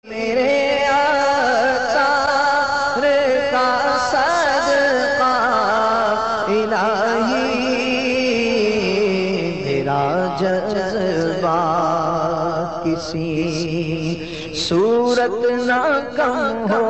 میرے آثار کا صدقہ الہی میرا جذبہ کسی صورت نہ کم ہو۔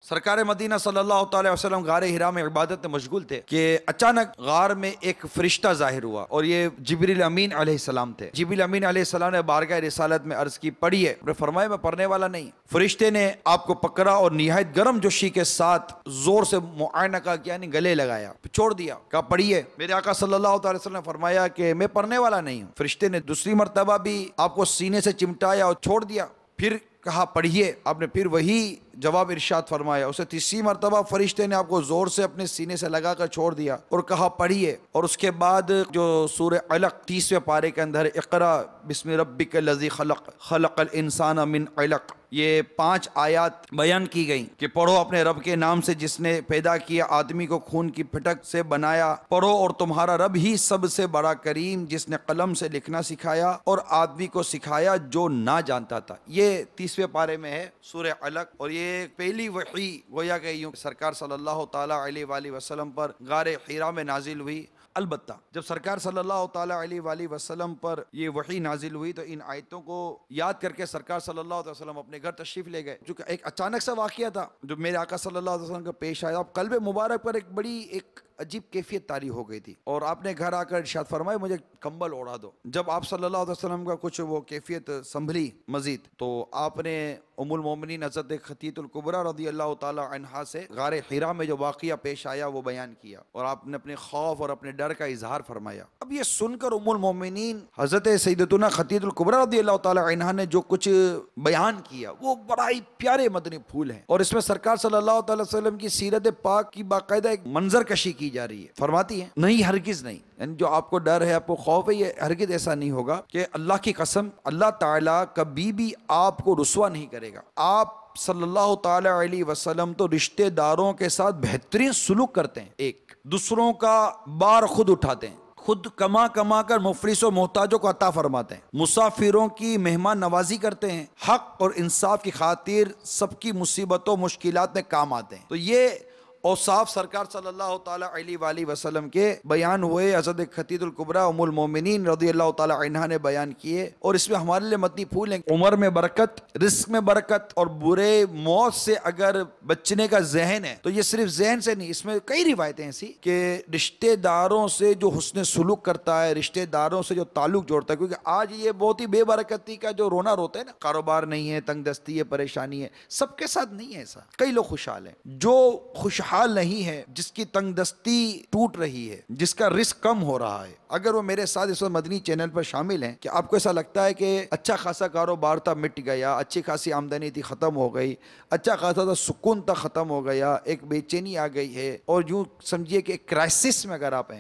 سرکار مدینہ صلی اللہ تعالی وسلم غار حرا میں عبادت میں مشغول تھے کہ اچانک غار میں ایک فرشتہ ظاہر ہوا، اور یہ جبریل امین علیہ السلام تھے۔ جبریل امین علیہ السلام نے بارگاہ رسالت میں عرض کی، پڑھیے۔ انہوں نے فرمایا میں پڑھنے والا نہیں۔ فرشتے نے آپ کو پکڑا اور نہایت گرم جوشی کے ساتھ زور سے معائنہ کا کیا، یعنی گلے لگایا، چھوڑ دیا، کہا پڑھیے۔ میرے آقا صلی اللہ تعالی وسلم نے فرمایا کہ میں پڑھنے والا نہیں ہوں۔ فرشتے نے دوسری مرتبہ بھی آپ کو سینے سے چمٹایا اور چھوڑ دیا، پھر کہا پڑھیے، آپ نے پھر وہی جواب ارشاد فرمایا۔ اسے تیسری مرتبہ فرشتے نے آپ کو زور سے اپنے سینے سے لگا کر چھوڑ دیا اور کہا پڑھیے، اور اس کے بعد جو سورہ علق 30ویں پارے کے اندر اقرا بسم ربک الذی خلق خلق الانسان من علق، یہ 5 آیات بیان کی گئیں کہ پڑھو اپنے رب کے نام سے جس نے پیدا کیا آدمی کو خون کی پھٹک سے بنایا، پڑھو اور تمہارا رب ہی سب سے بڑا کریم جس نے قلم سے لکھنا سکھایا اور آدمی کو سکھایا جو نہ جانتا تھا۔ یہ 30ویں پارے میں ہے سورہ علق، اور یہ پہلی وحی گویا کہ یوں سرکار صلی اللہ تعالی علیہ وآلہ وسلم پر غار حرا میں نازل ہوئی۔ البتہ جب سرکار صلی اللہ تعالی علیہ وآلہ وسلم پر یہ وحی نازل ہوئی تو ان آیتوں کو یاد کر کے سرکار صلی اللہ علیہ وسلم اپنے گھر تشریف لے گئے، چونکہ ایک اچانک سا واقعہ تھا جو میرے آقا صلی اللہ علیہ وسلم کو پیش آیا۔ اب قلب مبارک پر ایک بڑی عجیب کیفیت طاری ہو گئی تھی، اور آپ نے گھر آ کر ارشاد فرمایا مجھے کمبل اوڑھا دو۔ جب آپ صلی اللہ علیہ وسلم کا کچھ وہ کیفیت سنبھلی مزید، تو آپ نے ام المومنین حضرت خدیجہ الکبریٰ رضی اللہ تعالی عنہا سے غار حرا میں جو واقعہ پیش آیا وہ بیان کیا، اور آپ نے اپنے خوف اور اپنے ڈر کا اظہار فرمایا۔ اب یہ سن کر ام المومنین حضرت سیدتنا خدیجہ الکبریٰ رضی اللہ تعالی عنہا نے جو کچھ بیان کیا وہ بڑا ہی پیارے مدنی پھول ہیں، اور اس میں سرکار صلی اللہ تعالی وسلم کی سیرت پاک کی باقاعدہ ایک منظر کشی کی جا رہی ہے۔ فرماتی ہیں نہیں، ہرگز نہیں، یعنی جو آپ کو ڈر ہے، آپ کو خوف ہے، یہ ہرگز ایسا نہیں ہوگا کہ اللہ کی قسم اللہ تعالیٰ کبھی بھی آپ کو رسوا نہیں کرے گا۔ آپ صلی اللہ تعالی علیہ وسلم تو رشتہ داروں کے ساتھ بہترین سلوک کرتے ہیں، ایک دوسروں کا بار خود اٹھاتے ہیں، خود کما کما کر مفلس و محتاجوں کو عطا فرماتے ہیں، مسافروں کی مہمان نوازی کرتے ہیں، حق اور انصاف کی خاطر سب کی مصیبتوں مشکلات میں کام آتے ہیں۔ تو یہ اوصاف سرکار صلی اللہ تعالی علیہ وآلہ وسلم کے بیان ہوئے، حضرت خدیجہ الکبریٰ ام المومنین رضی اللہ تعالی عنہا نے بیان کیے، اور اس میں ہمارے لیے مدنی پھول ہیں۔ عمر میں برکت، رزق میں برکت، اور برے موت سے اگر بچنے کا ذہن ہے تو یہ صرف ذہن سے نہیں، اس میں کئی روایتیں ایسی کہ رشتہ داروں سے جو حسن سلوک کرتا ہے، رشتہ داروں سے جو تعلق جوڑتا ہے، کیونکہ آج یہ بہت ہی بے برکتی کا جو رونا روتے ہیں نا، کاروبار نہیں ہے، تنگ دستی ہے، پریشانی ہے، سب کے ساتھ نہیں ہے ایسا۔ کئی لوگ خوشحال ہیں، جو خوشحال نہیں ہے، جس کی تنگ دستی ٹوٹ رہی ہے، جس کا رزق کم ہو رہا ہے، اگر وہ میرے ساتھ اس وقت مدنی چینل پر شامل ہیں کہ آپ کو ایسا لگتا ہے کہ اچھا خاصا کاروبار تھا مٹ گیا، اچھی خاصی آمدنی تھی ختم ہو گئی، اچھا خاصا تھا سکون تھا ختم ہو گیا، ایک بے چینی آ گئی ہے، اور یوں سمجھیے کہ ایک کرائسس میں اگر آپ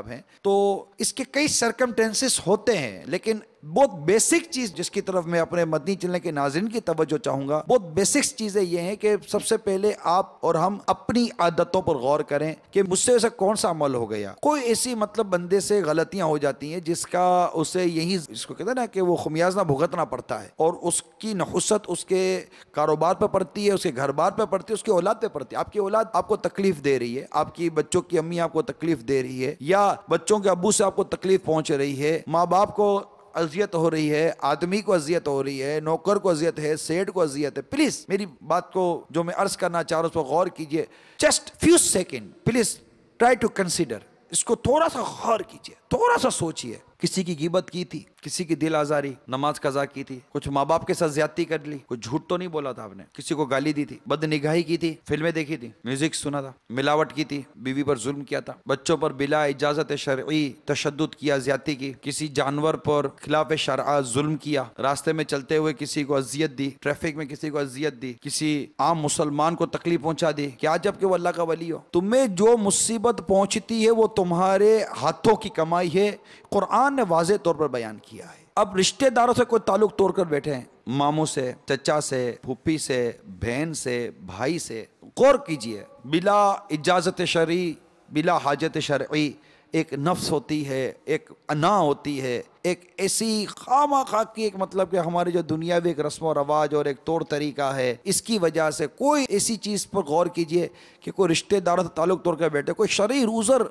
ہیں تو اس کے کئی سرکمٹینسز ہوتے ہیں، لیکن بہت بیسک چیز جس کی طرف میں اپنے مدنی چینل کے ناظرین کی توجہ چاہوں گا، بہت بیسک چیزیں یہ ہیں کہ سب سے پہلے آپ اور ہم اپنی عادتوں پر غور کریں کہ مجھ سے ایسا کون سا عمل ہو گیا، کوئی ایسی مطلب بندے سے غلطیاں ہو جاتی ہیں جس کا اسے یہی اس کو کہتے ہیں نا کہ وہ خمیازہ بھگتنا پڑتا ہے، اور اس کی نحوست اس کے کاروبار پہ پڑتی ہے، اس کے گھر بار پہ پڑتی ہے، اس کی اولاد پہ پڑتی ہے۔ آپ کی اولاد آپ کو تکلیف دے رہی ہے، آپ کی بچوں کی امی آپ کو تکلیف دے رہی ہے، یا بچوں کے ابو سے آپ کو تکلیف پہنچ رہی ہے، ماں باپ کو اذیت ہو رہی ہے، آدمی کو اذیت ہو رہی ہے، نوکر کو اذیت ہے، سیٹ کو اذیت ہے، پلیز میری بات کو جو میں عرض کرنا چاہ رہا ہوں اس پر غور کیجئے، just few second please try to consider, اس کو تھوڑا سا غور کیجئے، تھوڑا سا سوچئے۔ کسی کی غیبت کی تھی، کسی کی دل آزاری، نماز قضا کی تھی، کچھ ماں باپ کے ساتھ زیادتی کر لی، کچھ جھوٹ تو نہیں بولا تھا آپ نے، کسی کو گالی دی تھی، بد نگاہی کی تھی، فلمیں دیکھی تھی، میوزک سنا تھا، ملاوٹ کی تھی، بیوی پر ظلم کیا تھا، بچوں پر بلا اجازت شرعی تشدد کیا، زیادتی کی، کسی جانور پر خلاف شرع ظلم کیا، راستے میں چلتے ہوئے کسی کو اذیت دی، ٹریفک میں کسی کو اذیت دی، کسی عام مسلمان کو تکلیف پہنچا دی، کیا جب کہ وہ اللہ کا ولی ہو۔ تمہیں جو مصیبت پہنچتی ہے وہ تمہارے ہاتھوں کی کمائی ہے، قرآن نے واضح طور پر بیان کیا ہے۔ اب رشتہ داروں سے کوئی تعلق توڑ کر بیٹھے ہیں، ماموں سے، چچا سے، پھوپھی سے، بہن سے، بھائی سے، غور کیجئے، بلا اجازت شرعی، بلا حاجت شرعی ایک نفس ہوتی ہے، ایک انا ہوتی ہے، ایک ایسی خواہ خواہ کی ایک مطلب کہ ہماری جو دنیاوی ایک رسم و رواج اور ایک طور طریقہ ہے، اس کی وجہ سے کوئی ایسی چیز پر غور کیجئے کہ کوئی رشتہ داروں سے تعلق توڑ کر بیٹھے، کوئی شرعی عذر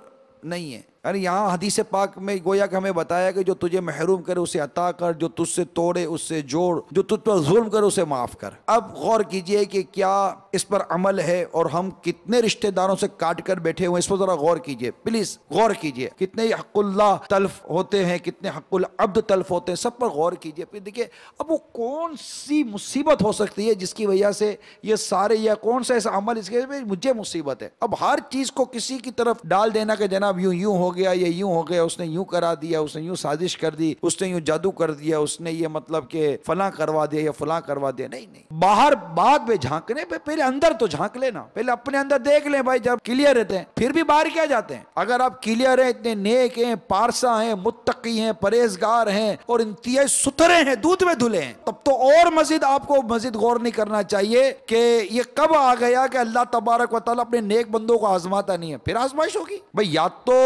نہیں ہے. یعنی یہاں حدیث پاک میں گویا کہ ہمیں بتایا کہ جو تجھے محروم کرے اسے عطا کر، جو تجھ سے توڑے اس سے جوڑ، جو تجھ پر ظلم کرے اسے معاف کر. اب غور کیجئے کہ کیا اس پر عمل ہے اور ہم کتنے رشتہ داروں سے کاٹ کر بیٹھے ہوئے، اس پر ذرا غور کیجئے، پلیز غور کیجئے. کتنے حق اللہ تلف ہوتے ہیں، کتنے حق العبد تلف ہوتے ہیں، سب پر غور کیجئے. پھر دیکھیے اب وہ کون سی مصیبت ہو سکتی ہے جس کی وجہ سے یہ سارے، یا کون سا ایسا عمل اس کے مجھے مصیبت ہے. اب ہر چیز کو کسی کی طرف ڈال دینا کہ جناب یوں ہو گیا، یہ یوں ہو گیا، اس نے یوں کرا دیا، اس نے یوں سازش کر دی، اس نے یوں جادو کر دیا، اس نے یہ مطلب کہ فلاں کروا دیا یا فلاں کروا دیا. نہیں، باہر بعد میں جھانکنے پہ پہلے اندر تو جھانک لینا، پہلے اپنے اندر دیکھ لیں بھائی. جب کلیئر رہتے ہیں پھر بھی باہر کیا جاتے ہیں. اگر آپ کلیئر ہیں، اتنے نیک ہیں، پارسا ہیں، متقی ہیں، پرہیزگار ہیں اور انتہائی ستھرے ہیں، دودھ میں دھلے ہیں، تب تو اور مزید آپ کو مزید غور نہیں کرنا چاہیے کہ یہ کب آ گیا کہ اللہ تبارک و تعالیٰ اپنے نیک بندوں کو آزماتا نہیں ہے. پھر آزمائش ہوگی بھائی. یا تو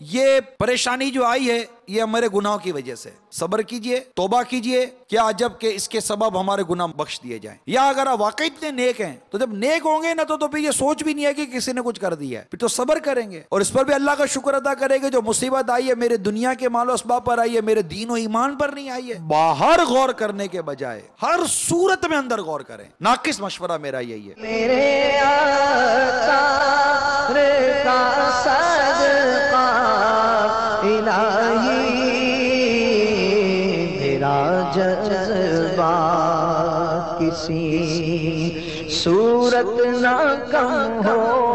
یہ پریشانی جو آئی ہے یہ ہمارے گناہوں کی وجہ سے، صبر کیجئے، توبہ کیجئے، کیا عجب کہ اس کے سبب ہمارے گناہ بخش دیے جائیں. یا اگر آپ واقعی اتنے نیک ہیں تو جب نیک ہوں گے نا تو پھر یہ سوچ بھی نہیں ہے کہ کسی نے کچھ کر دیا ہے، پھر تو صبر کریں گے اور اس پر بھی اللہ کا شکر ادا کریں گے. جو مصیبت آئی ہے میرے دنیا کے مال و اسباب پر آئی ہے، میرے دین و ایمان پر نہیں آئی ہے. باہر غور کرنے کے بجائے ہر صورت میں اندر غور کریں. ناقص مشورہ میرا یہی ہے. میرے آقا کا صدقہ الہی، میرا جذبہ کسی صورت نہ کم ہو.